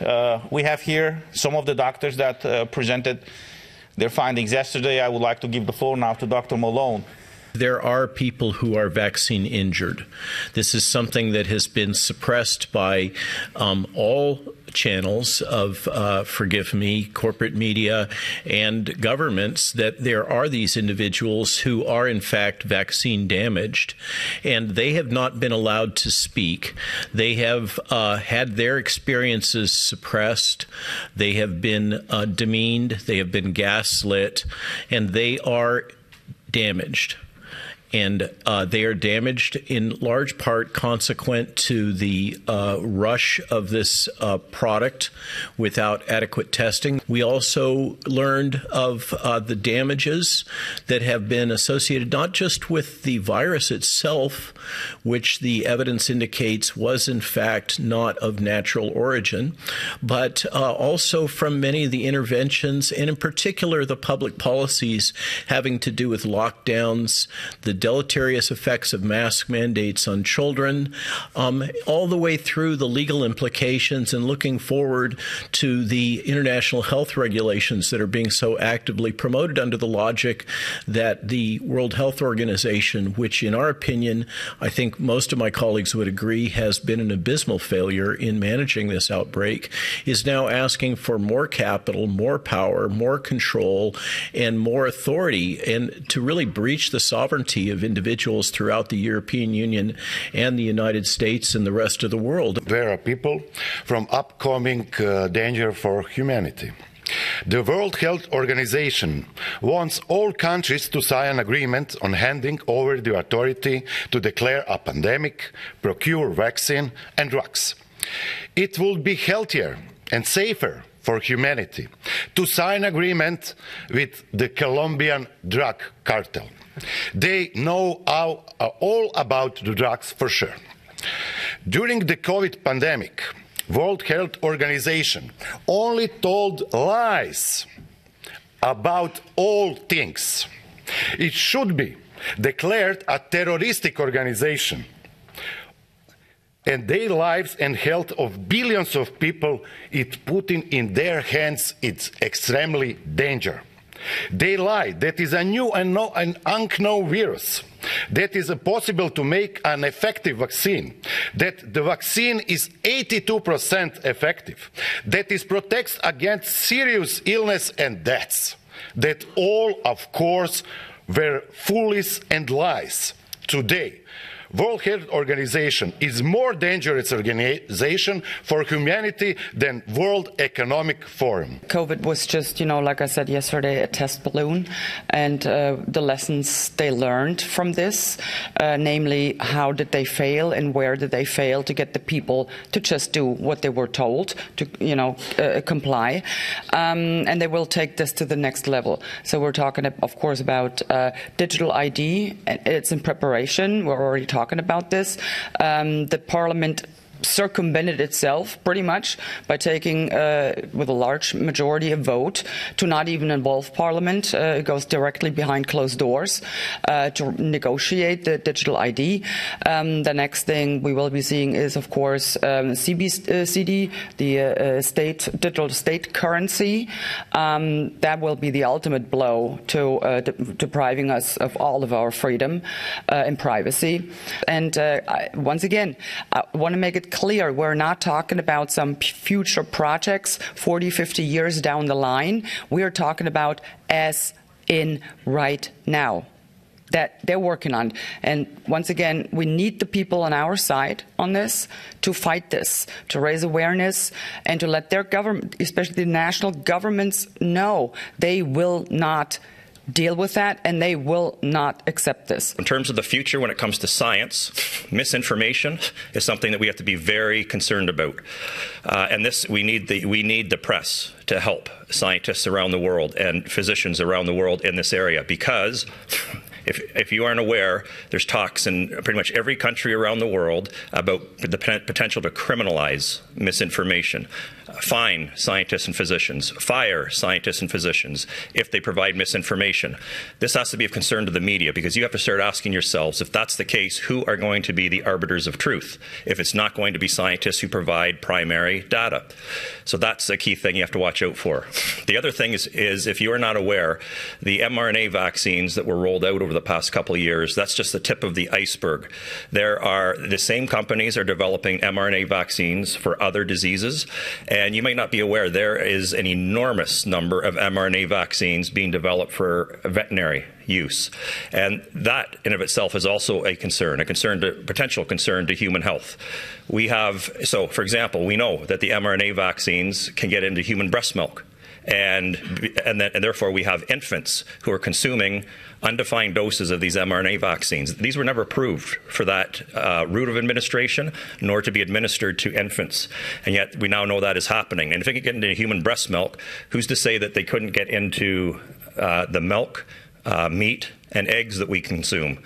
We have here some of the doctors that presented their findings yesterday. I would like to give the floor now to Dr. Malone. There are people who are vaccine injured. This is something that has been suppressed by all channels of, forgive me, corporate media and governments, that there are these individuals who are in fact vaccine damaged, and they have not been allowed to speak. They have had their experiences suppressed. They have been demeaned. They have been gaslit, and they are damaged. And they are damaged in large part consequent to the rush of this product without adequate testing. We also learned of the damages that have been associated not just with the virus itself, which the evidence indicates was in fact not of natural origin, but also from many of the interventions, and in particular the public policies having to do with lockdowns, the deleterious effects of mask mandates on children, all the way through the legal implications, and looking forward to the international health regulations that are being so actively promoted under the logic that the World Health Organization, which in our opinion, I think most of my colleagues would agree, has been an abysmal failure in managing this outbreak, is now asking for more capital, more power, more control, and more authority, and to really breach the sovereignty of individuals throughout the European Union and the United States and the rest of the world. There are people from upcoming danger for humanity. The World Health Organization wants all countries to sign an agreement on handing over the authority to declare a pandemic, procure vaccine and drugs. It would be healthier and safer for humanity to sign an agreement with the Colombian drug cartel. They know all about the drugs for sure. During the COVID pandemic, World Health Organization only told lies about all things. It should be declared a terroristic organization, and their lives and health of billions of people it putting in their hands is extremely dangerous. They lie that is a new and unknown virus, that is possible to make an effective vaccine, that the vaccine is 82% effective, that it protects against serious illness and deaths, that all, of course, were foolish and lies. Today, World Health Organization is more dangerous organization for humanity than World Economic Forum. COVID was just, like I said yesterday, a test balloon, and the lessons they learned from this, namely how did they fail and where did they fail to get the people to just do what they were told, to comply, and they will take this to the next level. So we're talking, of course, about digital ID. It's in preparation. We're already talking about this. The Parliament circumvented itself pretty much by taking with a large majority a vote to not even involve Parliament. It goes directly behind closed doors to negotiate the digital ID. The next thing we will be seeing is, of course, CBCD, the digital state currency. That will be the ultimate blow to depriving us of all of our freedom and privacy. And once again, I want to make it clear, we're not talking about some future projects 40, 50 years down the line. We are talking about as in right now that they're working on. And once again, we need the people on our side on this to fight this, to raise awareness, and to let their government, especially the national governments, know they will not deal with that, and they will not accept this. In terms of the future, when it comes to science, misinformation is something that we have to be very concerned about. And this, we need the press to help scientists around the world and physicians around the world in this area, because if you aren't aware, there's talks in pretty much every country around the world about the potential to criminalize misinformation. fine scientists and physicians, fire scientists and physicians if they provide misinformation. This has to be of concern to the media, because you have to start asking yourselves, if that's the case, who are going to be the arbiters of truth if it's not going to be scientists who provide primary data? So that's a key thing you have to watch out for. The other thing is if you are not aware, the mRNA vaccines that were rolled out over the past couple of years, that's just the tip of the iceberg. The same companies are developing mRNA vaccines for other diseases, and you might not be aware there is an enormous number of mRNA vaccines being developed for veterinary use, and that in of itself is also a potential concern to human health. So for example, we know that the mRNA vaccines can get into human breast milk, and therefore we have infants who are consuming undefined doses of these mRNA vaccines. These were never approved for that route of administration, nor to be administered to infants. And yet we now know that is happening. And if it could get into human breast milk, who's to say that they couldn't get into the milk, meat, and eggs that we consume?